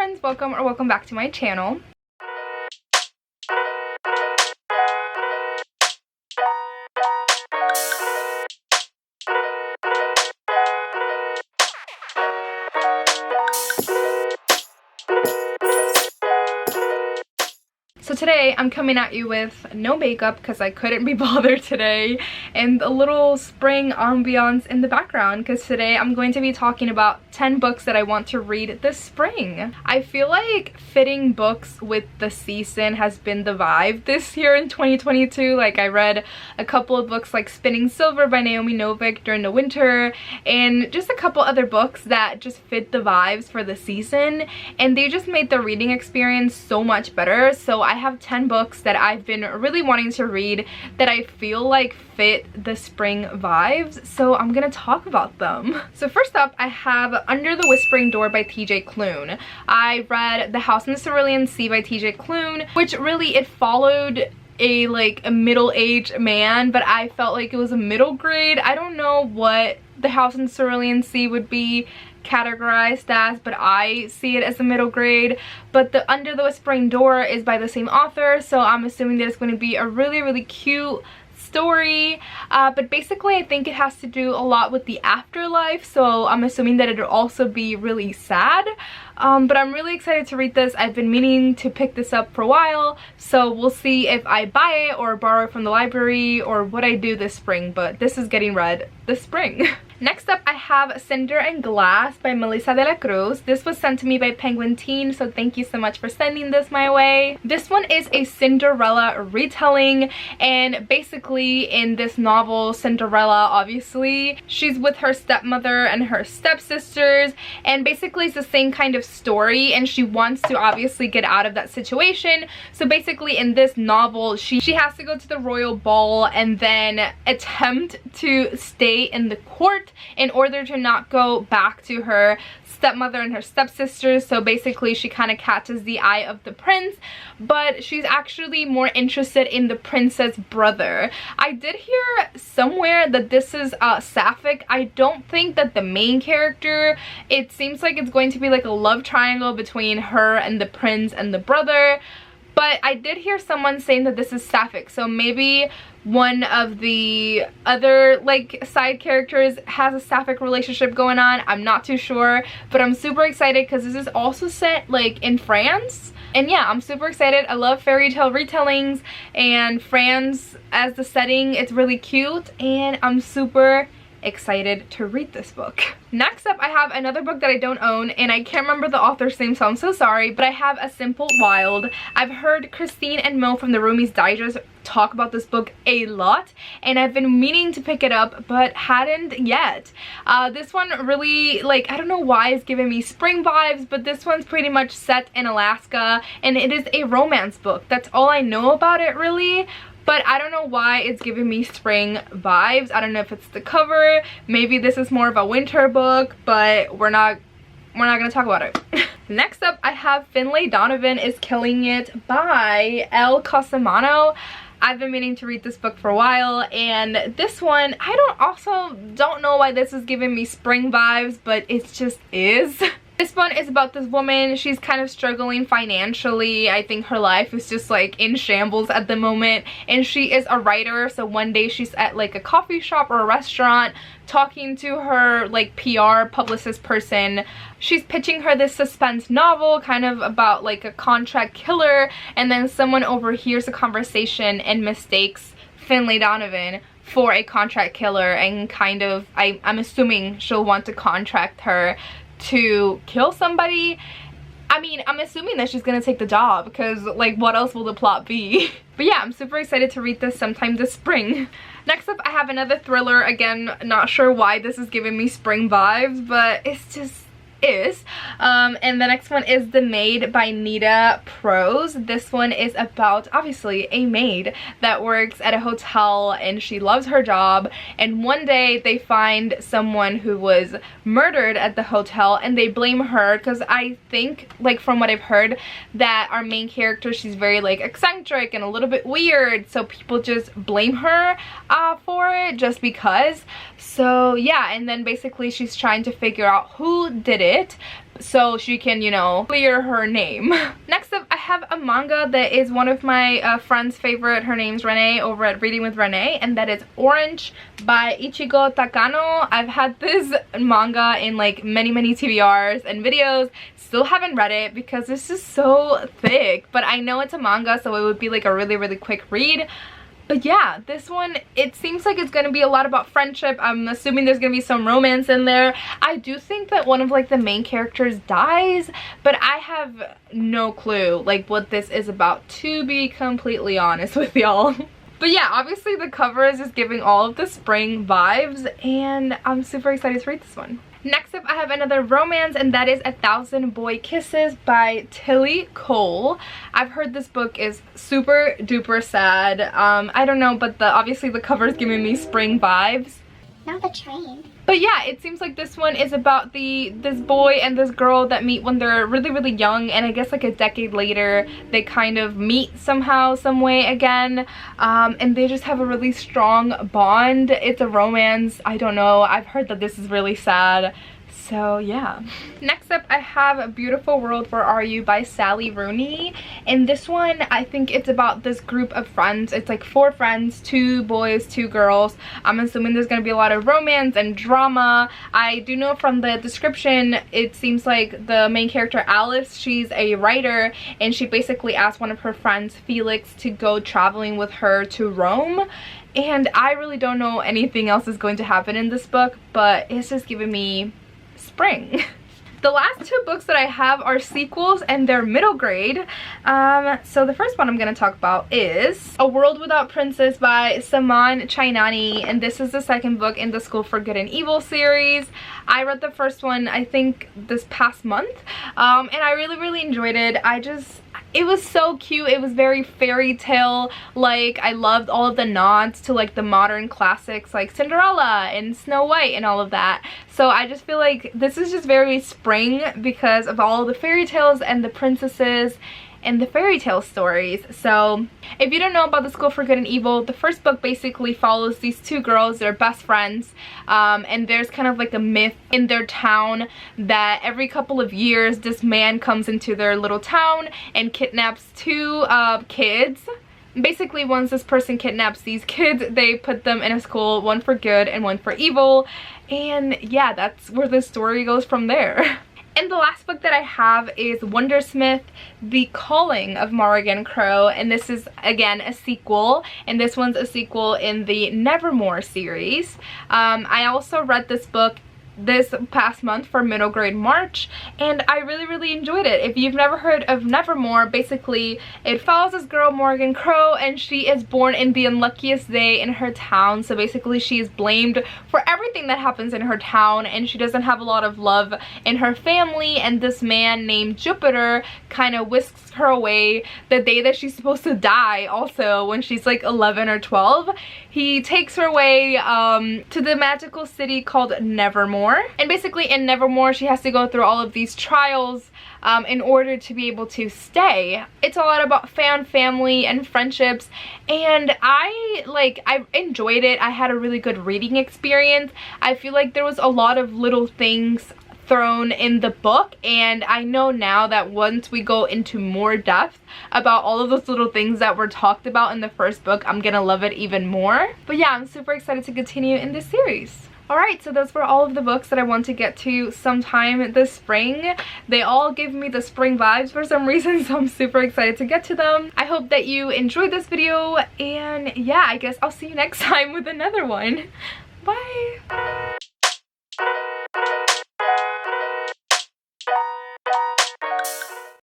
friends, welcome back to my channel. So today I'm coming at you with no makeup because I couldn't be bothered today, and a little spring ambiance in the background because today I'm going to be talking about 10 books that I want to read this spring. I feel like fitting books with the season has been the vibe this year in 2022. Like, I read a couple of books like Spinning Silver by Naomi Novik during the winter, and just a couple other books that just fit the vibes for the season, and they just made the reading experience so much better. So I have 10 books that I've been really wanting to read that I feel like fit the spring vibes, so I'm gonna talk about them. So first up, I have Under the Whispering Door by TJ Klune. I read The House in the Cerulean Sea by TJ Klune, which really, it followed a middle-aged man, but I felt like it was a middle grade. I don't know what The House in the Cerulean Sea would be categorized as, but I see it as a middle grade. But the Under the Whispering Door is by the same author, so I'm assuming that it's going to be a really cute story, but basically I think it has to do a lot with the afterlife, so I'm assuming that it'll also be really sad. But I'm really excited to read this. I've been meaning to pick this up for a while, so we'll see if I buy it or borrow it from the library or what I do this spring, but this is getting read this spring. Next up, I have Cinder and Glass by Melissa de la Cruz. This was sent to me by Penguin Teen, so thank you so much for sending this my way. This one is a Cinderella retelling, and basically in this novel, Cinderella, obviously, she's with her stepmother and her stepsisters, and basically it's the same kind of story, and she wants to obviously get out of that situation. So basically in this novel, she has to go to the royal ball and then attempt to stay in the court in order to not go back to her stepmother and her stepsisters. So basically she kind of catches the eye of the prince, but she's actually more interested in the prince's brother. I did hear somewhere that this is sapphic. I don't think that the main character, it seems like it's going to be like a love triangle between her and the prince and the brother, but I did hear someone saying that this is sapphic, so maybe one of the other side characters has a sapphic relationship going on. I'm not too sure, but I'm super excited because this is also set in France. And yeah, I'm super excited. I love fairy tale retellings, and France as the setting, it's really cute, and I'm super excited to read this book. Next up, I have another book that I don't own, and I can't remember the author's name, so I'm so sorry, but I have A Simple Wild. I've heard Christine and Mo from the Roomies Digest talk about this book a lot, and I've been meaning to pick it up but hadn't yet. This one really, I don't know why it's giving me spring vibes, but this one's pretty much set in Alaska, and it is a romance book. That's all I know about it, really. But I don't know why it's giving me spring vibes. I don't know if it's the cover. Maybe this is more of a winter book, but we're not gonna talk about it. Next up, I have Finlay Donovan is Killing It by Elle Cosimano. I've been meaning to read this book for a while, and this one, I don't know why this is giving me spring vibes, but it just is. This one is about this woman. She's kind of struggling financially. I think her life is just in shambles at the moment, and she is a writer. So one day she's at a coffee shop or a restaurant talking to her PR publicist person. She's pitching her this suspense novel kind of about a contract killer, and then someone overhears the conversation and mistakes Finlay Donovan for a contract killer, and kind of I'm assuming she'll want to contract her to kill somebody. I mean, I'm assuming that she's gonna take the job because what else will the plot be? But yeah, I'm super excited to read this sometime this spring. Next up, I have another thriller. Again, not sure why this is giving me spring vibes, but it's just is. And the next one is The Maid by Nita Prose. This one is about, obviously, a maid that works at a hotel, and she loves her job, and one day they find someone who was murdered at the hotel, and they blame her because I think, from what I've heard, that our main character, she's very eccentric and a little bit weird, so people just blame her for it just because. So yeah, and then basically she's trying to figure out who did it, so she can, you know, clear her name. Next up, I have a manga that is one of my friend's favorite. Her name's Renee over at Reading with Renee, and that is Orange by Ichigo Takano. I've had this manga in like many TBRs and videos. Still haven't read it because it's just so thick, but I know it's a manga, so it would be like a really quick read. But yeah, this one, it seems like it's gonna be a lot about friendship. I'm assuming there's gonna be some romance in there. I do think that one of like the main characters dies, but I have no clue like what this is about, to be completely honest with y'all. But yeah, obviously the cover is just giving all of the spring vibes, and I'm super excited to read this one. Next up, I have another romance, and that is 1,000 Boy Kisses by Tillie Cole. I've heard this book is super duper sad. I don't know, but obviously the cover is giving me spring vibes. Not the train. But yeah, it seems like this one is about this boy and this girl that meet when they're really young, and I guess like a decade later they kind of meet somehow, some way again, and they just have a really strong bond. It's a romance. I don't know. I've heard that this is really sad. So yeah. Next up, I have A Beautiful World, Where Are You by Sally Rooney. And this one, I think it's about this group of friends. It's like 4 friends, 2 boys, 2 girls. I'm assuming there's gonna be a lot of romance and drama. I do know from the description, it seems like the main character Alice, she's a writer, and she basically asked one of her friends, Felix, to go traveling with her to Rome. And I really don't know anything else is going to happen in this book, but it's just giving me spring. The last 2 books that I have are sequels, and they're middle grade. So the first one I'm going to talk about is A World Without Princes by Soman Chainani, and this is the second book in the School for Good and Evil series. I read the first one, I think, this past month, and I really enjoyed it. It was so cute. It was very fairy tale. Like, I loved all of the nods to like the modern classics like Cinderella and Snow White and all of that. So I just feel like this is just very spring because of all the fairy tales and the princesses and the fairy tale stories. So if you don't know about the School for Good and Evil, the first book basically follows these 2 girls. They're best friends, and there's kind of like a myth in their town that every couple of years this man comes into their little town and kidnaps 2 kids. Basically, once this person kidnaps these kids, they put them in a school, one for good and one for evil, and yeah, that's where the story goes from there. And the last book that I have is Wondersmith, The Calling of Morrigan Crow, and this is again a sequel, and this one's a sequel in the Nevermore series. I also read this book this past month for middle grade March, and I really enjoyed it. If you've never heard of Nevermore, basically it follows this girl Morrigan Crow, and she is born in the unluckiest day in her town. So basically she is blamed for everything that happens in her town, and she doesn't have a lot of love in her family, and this man named Jupiter kind of whisks her away the day that she's supposed to die, also when she's like 11 or 12. He takes her away to the magical city called Nevermore. And basically in Nevermore she has to go through all of these trials in order to be able to stay. It's a lot about family and friendships, and I enjoyed it. I had a really good reading experience. I feel like there was a lot of little things thrown in the book, and I know now that once we go into more depth about all of those little things that were talked about in the first book, I'm gonna love it even more. But yeah, I'm super excited to continue in this series. Alright, so those were all of the books that I want to get to sometime this spring. They all give me the spring vibes for some reason, so I'm super excited to get to them. I hope that you enjoyed this video, and yeah, I guess I'll see you next time with another one. Bye!